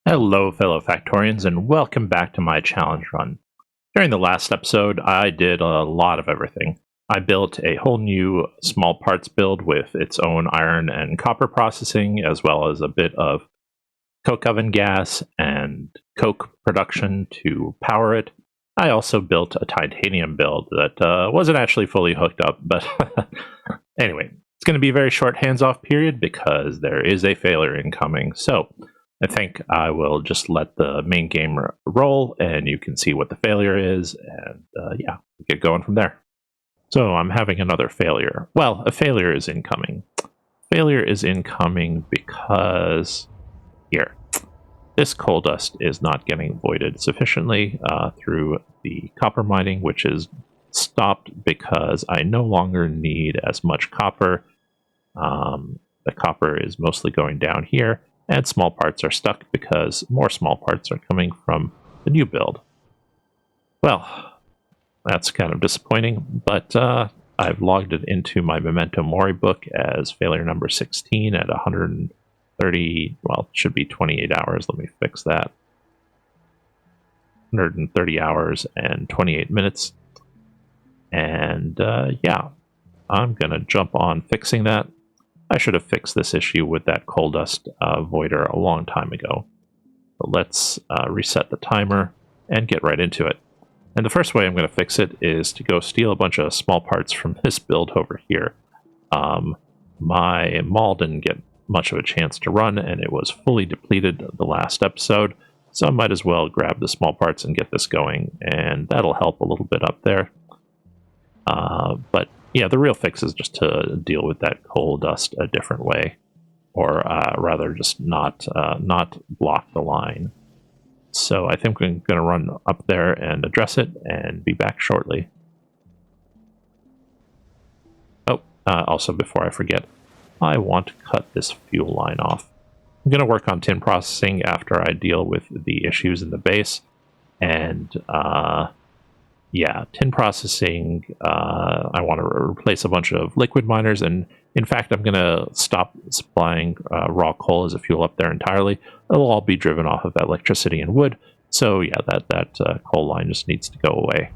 Hello, fellow Factorians, and welcome back to my challenge run. During the last episode, I did a lot of everything. I built a whole new small parts build with its own iron and copper processing, as well as a bit of coke oven gas and coke production to power it. I also built a titanium build that wasn't actually fully hooked up, but anyway, it's going to be a very short hands-off period because there is a failure incoming. So I think I will just let the main game roll and you can see what the failure is, and yeah, get going from there. So I'm having another failure. Well, a failure is incoming. Failure is incoming because here, this coal dust is not getting voided sufficiently through the copper mining, which is stopped because I no longer need as much copper. The copper is mostly going down here, and small parts are stuck because more small parts are coming from the new build. Well, that's kind of disappointing, but I've logged it into my Memento Mori book as failure number 16 at 130, well, it should be 28 hours. Let me fix that. 130 hours and 28 minutes. And yeah, I'm going to jump on fixing that. I should have fixed this issue with that coal dust voider a long time ago. But let's reset the timer and get right into it. And the first way I'm going to fix it is to go steal a bunch of small parts from this build over here. My mall didn't get much of a chance to run, and it was fully depleted the last episode, so I might as well grab the small parts and get this going, and that'll help a little bit up there. But yeah, the real fix is just to deal with that coal dust a different way, or rather just not block the line. So I think I'm going to run up there and address it and be back shortly. Oh, also before I forget, I want to cut this fuel line off. I'm going to work on tin processing after I deal with the issues in the base, and yeah, tin processing, I want to replace a bunch of liquid miners, and in fact, I'm going to stop supplying raw coal as a fuel up there entirely. It'll all be driven off of electricity and wood, so yeah, that coal line just needs to go away.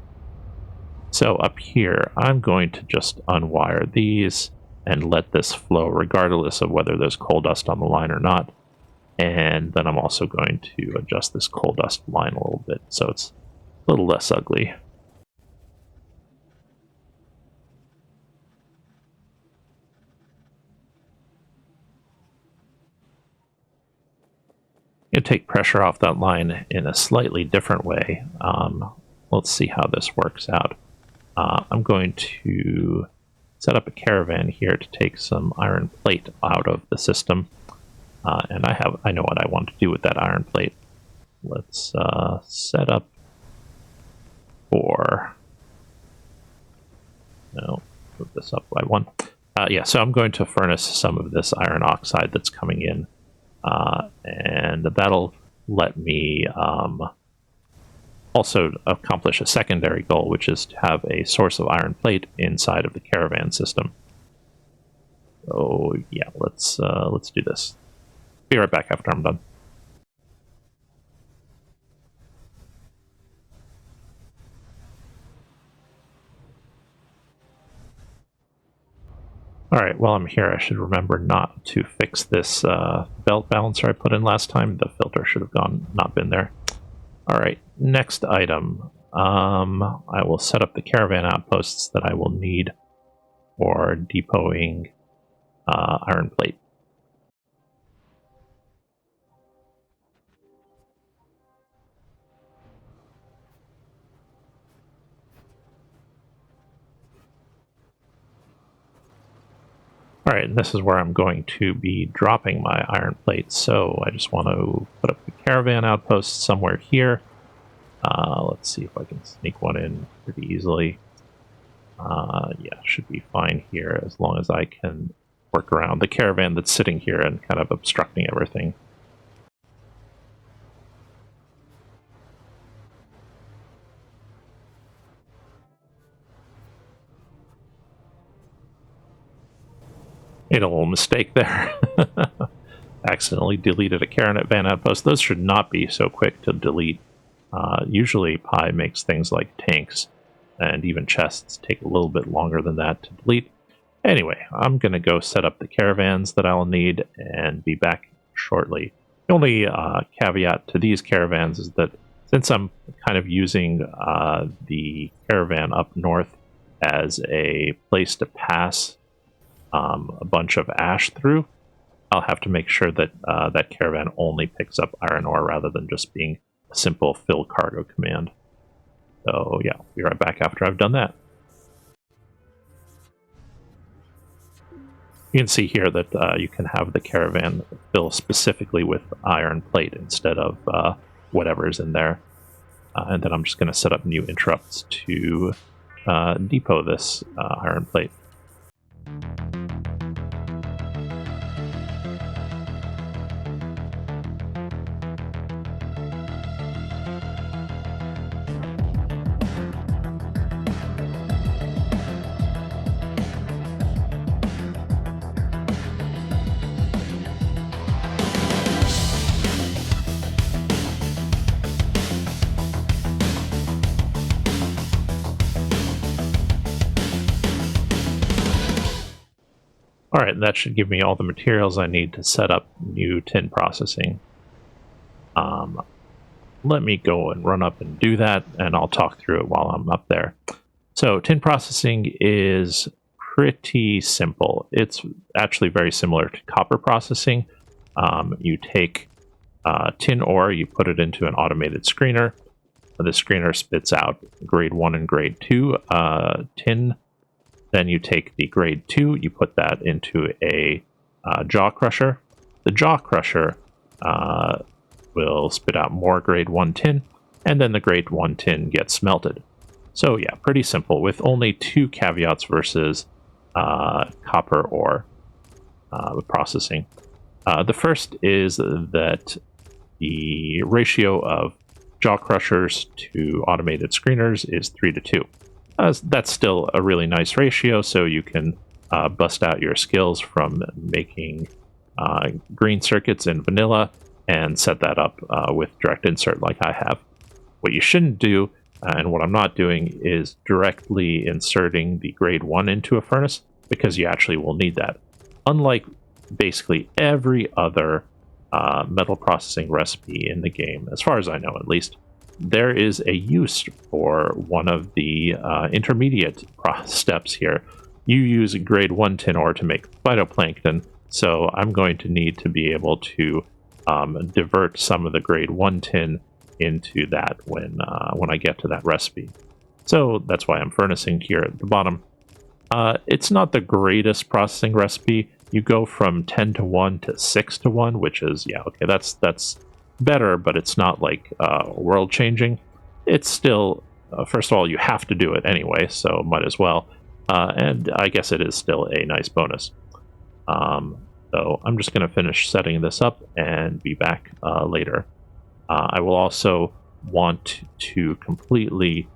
So up here, I'm going to just unwire these and let this flow regardless of whether there's coal dust on the line or not. And then I'm also going to adjust this coal dust line a little bit so it's a little less ugly. You take pressure off that line in a slightly different way. Let's see how this works out. I'm going to set up a caravan here to take some iron plate out of the system, and I know what I want to do with that iron plate. Let's set up for move this up by one. Yeah, so I'm going to furnace some of this iron oxide that's coming in. And that'll let me also accomplish a secondary goal, which is to have a source of iron plate inside of the caravan system. So yeah, let's do this. Be right back after I'm done. Alright, while I'm here, I should remember not to fix this belt balancer I put in last time. The filter should have not been there. Alright, next item. I will set up the caravan outposts that I will need for depoting iron plate. Alright, and this is where I'm going to be dropping my iron plate, so I just want to put up the caravan outpost somewhere here. Let's see if I can sneak one in pretty easily. Yeah, should be fine here as long as I can work around the caravan that's sitting here and kind of obstructing everything. Made a little mistake there. accidentally deleted a caravan outpost. Those should not be so quick to delete. Usually Pi makes things like tanks and even chests take a little bit longer than that to delete. Anyway, I'm going to go set up the caravans that I'll need and be back shortly. The only caveat to these caravans is that since I'm kind of using the caravan up north as a place to pass a bunch of ash through, I'll have to make sure that that caravan only picks up iron ore rather than just being a simple fill cargo command. So yeah, I'll be right back after I've done that. You can see here that you can have the caravan fill specifically with iron plate instead of whatever's in there. And then I'm just going to set up new interrupts to depot this iron plate. Alright, that should give me all the materials I need to set up new tin processing. Let me go and run up and do that, and I'll talk through it while I'm up there. So, tin processing is pretty simple. It's actually very similar to copper processing. You take tin ore, you put it into an automated screener. The screener spits out grade 1 and grade 2 tin. Then you take the grade 2, you put that into a jaw crusher. The jaw crusher will spit out more grade 1 tin, and then the grade 1 tin gets smelted. So yeah, pretty simple, with only 2 caveats versus copper ore processing. The first is that the ratio of jaw crushers to automated screeners is 3 to 2. That's still a really nice ratio, so you can bust out your skills from making green circuits in vanilla and set that up with direct insert like I have. What you shouldn't do, and what I'm not doing, is directly inserting the grade 1 into a furnace, because you actually will need that. Unlike basically every other metal processing recipe in the game, as far as I know at least, there is a use for one of the intermediate steps here. You use grade 1 tin ore to make phytoplankton, so I'm going to need to be able to divert some of the grade 1 tin into that when I get to that recipe. So that's why I'm furnacing here at the bottom. It's not the greatest processing recipe. You go from 10 to 1 to 6 to 1, which is, yeah, okay, that's better, but it's not like world-changing. It's still, first of all, you have to do it anyway, so might as well. And I guess it is still a nice bonus. So I'm just going to finish setting this up and be back later. I will also want to completely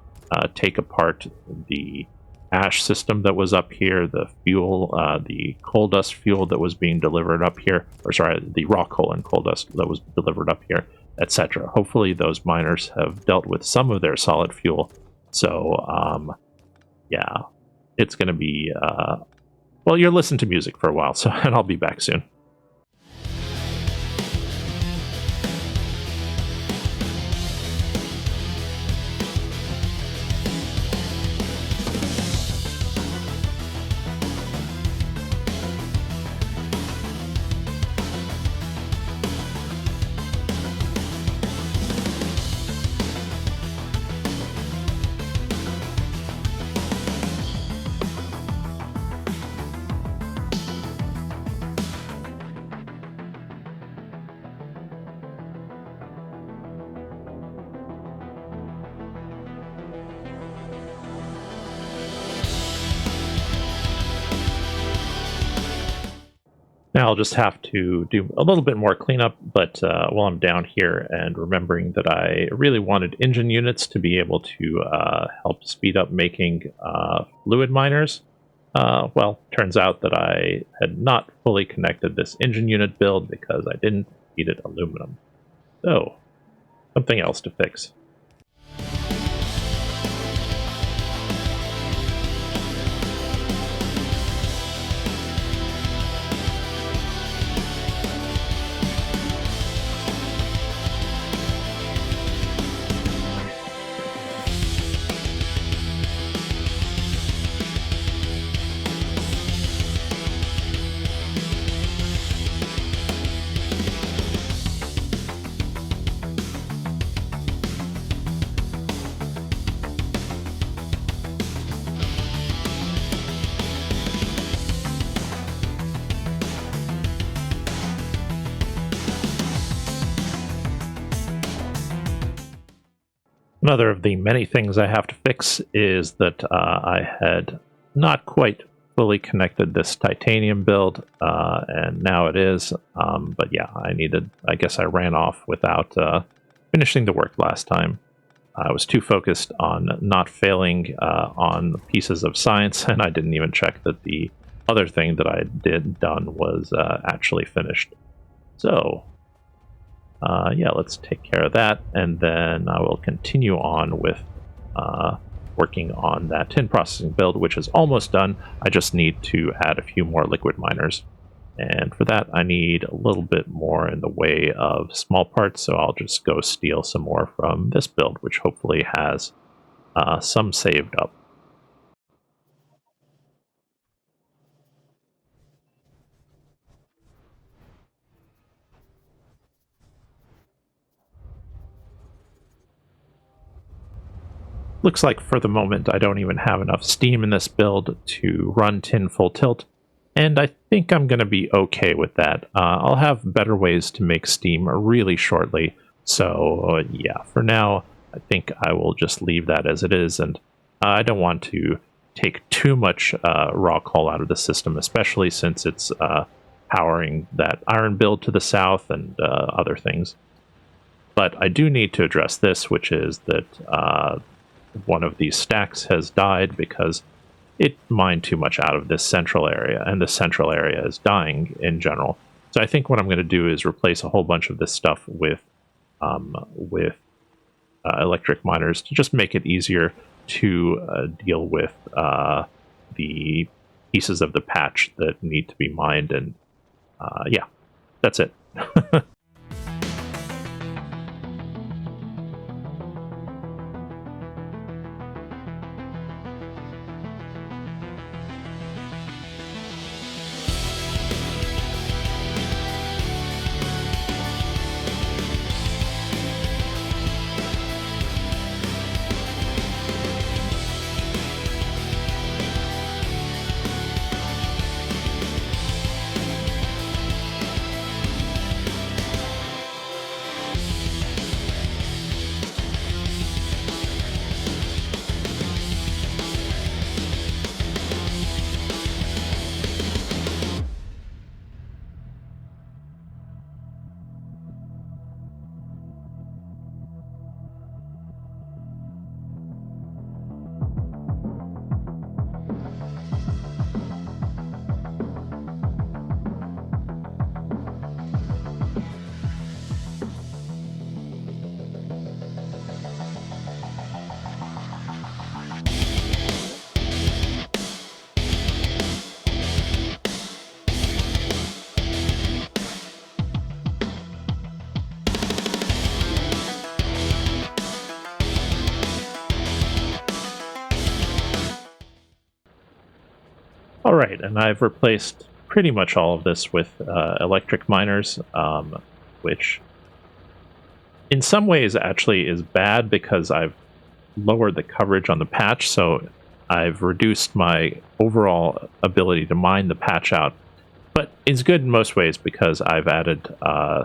take apart the ash system that was up here, the fuel, the coal dust fuel that was being delivered up here, or sorry, the raw coal and coal dust that was delivered up here, etc. Hopefully those miners have dealt with some of their solid fuel. So, yeah, it's going to be, well, you'll listen to music for a while, so, and I'll be back soon. Now I'll just have to do a little bit more cleanup, but while I'm down here and remembering that I really wanted engine units to be able to help speed up making fluid miners, Well, turns out that I had not fully connected this engine unit build because I didn't feed it aluminum. So, something else to fix. Another of the many things I have to fix is that I had not quite fully connected this titanium build, and now it is. But yeah, I guess I ran off without finishing the work last time. I was too focused on not failing on pieces of science, and I didn't even check that the other thing that I done was actually finished. So yeah, let's take care of that, and then I will continue on with working on that tin processing build, which is almost done. I just need to add a few more liquid miners, and for that I need a little bit more in the way of small parts, so I'll just go steal some more from this build, which hopefully has some saved up. Looks like for the moment I don't even have enough steam in this build to run tin full tilt, and I think I'm going to be okay with that. I'll have better ways to make steam really shortly, so yeah, for now I think I will just leave that as it is, and I don't want to take too much raw coal out of the system, especially since it's powering that iron build to the south and other things. But I do need to address this, which is that one of these stacks has died because it mined too much out of this central area, and the central area is dying in general. So I think what I'm going to do is replace a whole bunch of this stuff with electric miners to just make it easier to deal with the pieces of the patch that need to be mined. And yeah, that's it. All right, and I've replaced pretty much all of this with electric miners, which in some ways actually is bad because I've lowered the coverage on the patch, so I've reduced my overall ability to mine the patch out. But it's good in most ways because I've added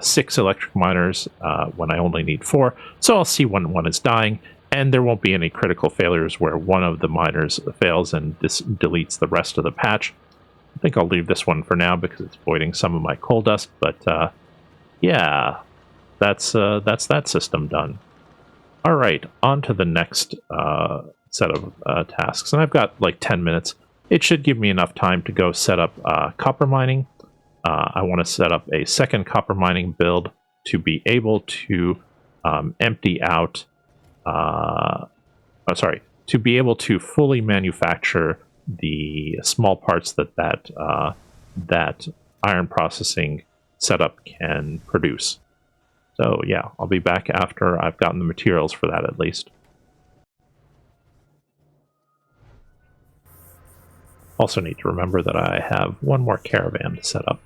6 electric miners when I only need 4, so I'll see when one is dying, and there won't be any critical failures where one of the miners fails and this deletes the rest of the patch. I think I'll leave this one for now because it's voiding some of my coal dust, but yeah, that's that system done. All right, on to the next set of tasks, and I've got like 10 minutes. it should give me enough time to go set up copper mining. I want to set up a second copper mining build to be able to empty out, to be able to fully manufacture the small parts that iron processing setup can produce. So yeah, I'll be back after I've gotten the materials for that at least. Also need to remember that I have one more caravan to set up.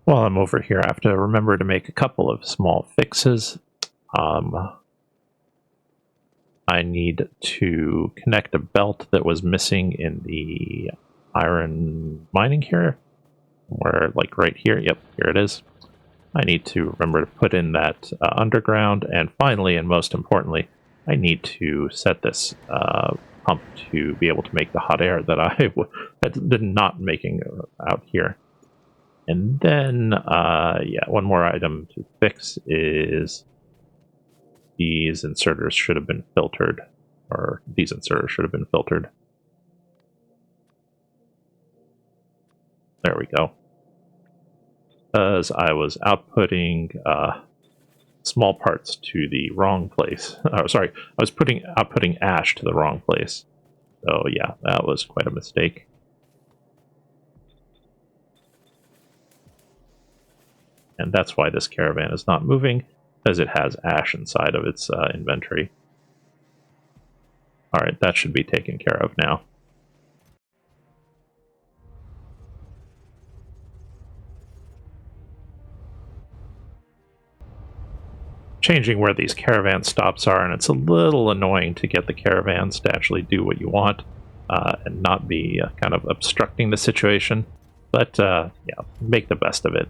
While I'm over here, I have to remember to make a couple of small fixes. I need to connect a belt that was missing in the iron mining here, where, like right here, yep, here it is. I need to remember to put in that underground, and finally, and most importantly, I need to set this pump to be able to make the hot air that I had been not making out here. And then, yeah, one more item to fix is these inserters should have been filtered, or these inserters should have been filtered. There we go. Because I was outputting small parts to the wrong place. Oh, sorry, I was outputting ash to the wrong place. So yeah, that was quite a mistake. And that's why this caravan is not moving, because it has ash inside of its inventory. Alright, that should be taken care of now. Changing where these caravan stops are, and it's a little annoying to get the caravans to actually do what you want and not be kind of obstructing the situation. But yeah, make the best of it.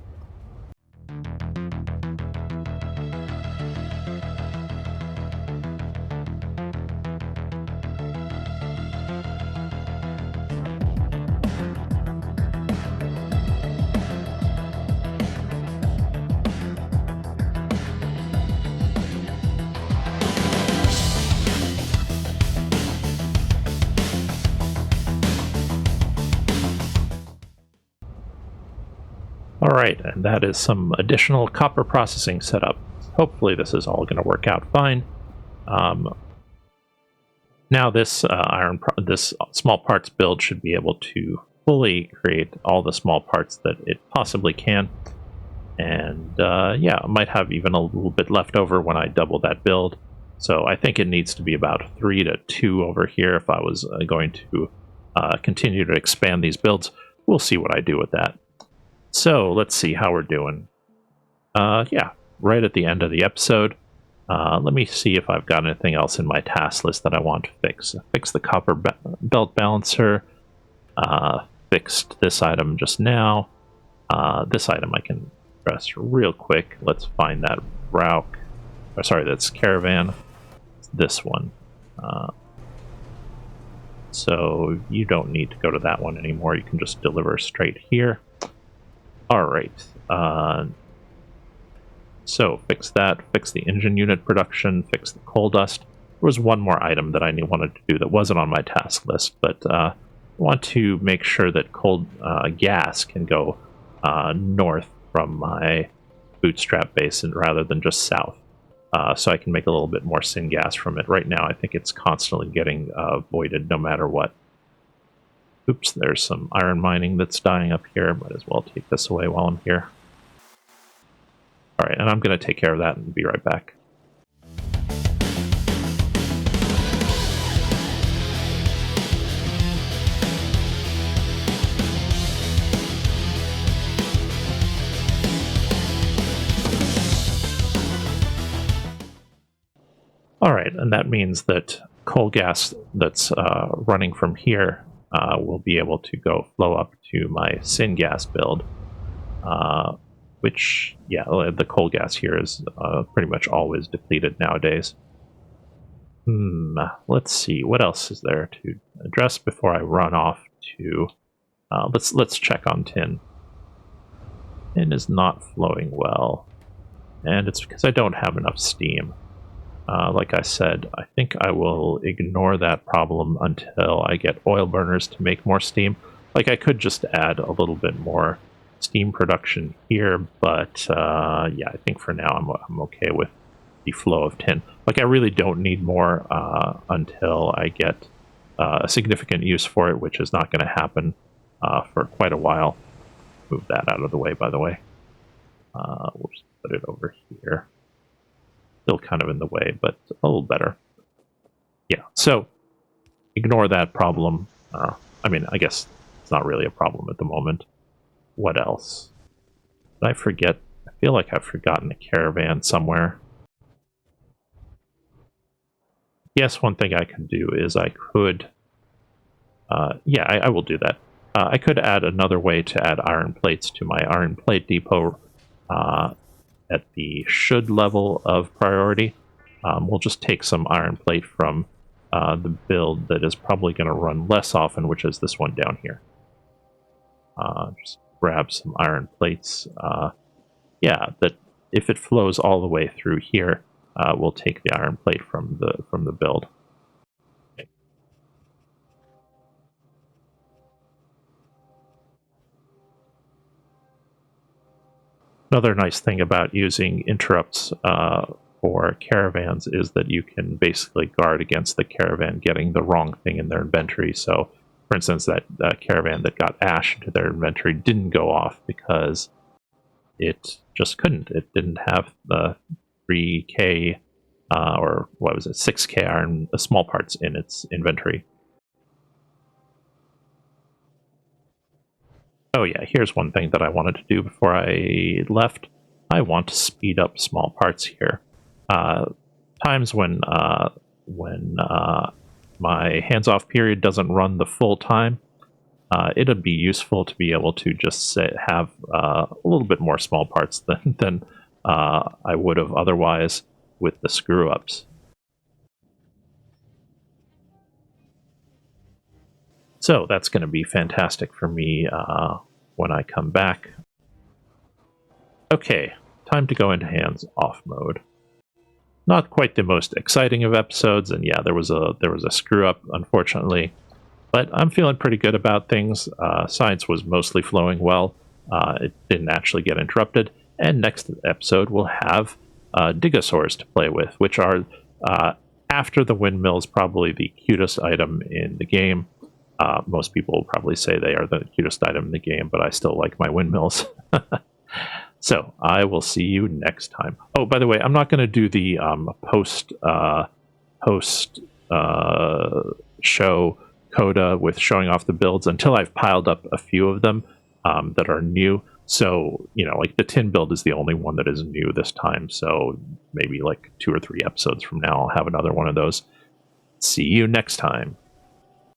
Alright, and that is some additional copper processing setup. Hopefully this is all going to work out fine. Now this this small parts build should be able to fully create all the small parts that it possibly can. And yeah, I might have even a little bit left over when I double that build. So I think it needs to be about 3 to 2 over here if I was going to continue to expand these builds. We'll see what I do with that. So let's see how we're doing. Yeah, right at the end of the episode. Let me see if I've got anything else in my task list that I want to fix. Fix the copper belt balancer. Fixed this item just now. This item I can press real quick. Let's find that route. Or sorry, that's caravan. This one. So you don't need to go to that one anymore. You can just deliver straight here. Alright, so fix that, fix the engine unit production, fix the coal dust. There was one more item that I wanted to do that wasn't on my task list, but I want to make sure that coal gas can go north from my bootstrap basin rather than just south. So I can make a little bit more syngas from it. Right now I think it's constantly getting voided no matter what. Oops, there's some iron mining that's dying up here. Might as well take this away while I'm here. Alright, and I'm going to take care of that and be right back. All right, and that means that coal gas that's running from here will be able to flow up to my syngas build, which, yeah, the coal gas here is pretty much always depleted nowadays. Let's see, what else is there to address before I run off to... let's check on tin. Tin is not flowing well, and it's because I don't have enough steam. Like I said, I think I will ignore that problem until I get oil burners to make more steam. Like, I could just add a little bit more steam production here, but yeah, I think for now I'm okay with the flow of tin. Like, I really don't need more until I get a significant use for it, which is not going to happen for quite a while. Move that out of the way, by the way. We'll just put it over here. Still kind of in the way, but a little better. Yeah, so ignore that problem. I mean, I guess it's not really a problem at the moment. What else? Did I forget? I feel like I've forgotten a caravan somewhere. Yes, one thing I can do is I could... yeah, I will do that. I could add another way to add iron plates to my iron plate depot at the should level of priority. We'll just take some iron plate from the build that is probably going to run less often, which is this one down here. Just grab some iron plates. Yeah, that if it flows all the way through here, we'll take the iron plate from the build. Okay. Another nice thing about using interrupts for caravans is that you can basically guard against the caravan getting the wrong thing in their inventory. So, for instance, that caravan that got ash into their inventory didn't go off because it just couldn't. It didn't have the 3K or what was it, 6K iron small parts in its inventory. Oh yeah, here's one thing that I wanted to do before I left. I want to speed up small parts here. Times when my hands-off period doesn't run the full time, it'd be useful to be able to just have a little bit more small parts than I would have otherwise with the screw-ups. So that's going to be fantastic for me when I come back. Okay, time to go into hands-off mode. Not quite the most exciting of episodes, and yeah, there was a screw-up, unfortunately. But I'm feeling pretty good about things. Science was mostly flowing well. It didn't actually get interrupted. And next episode, we'll have Digosaurs to play with, which are, after the windmills, probably the cutest item in the game. Most people will probably say they are the cutest item in the game, but I still like my windmills. So I will see you next time. Oh, by the way, I'm not going to do the post show coda with showing off the builds until I've piled up a few of them that are new. So, you know, like the tin build is the only one that is new this time. So maybe like 2 or 3 episodes from now, I'll have another one of those. See you next time.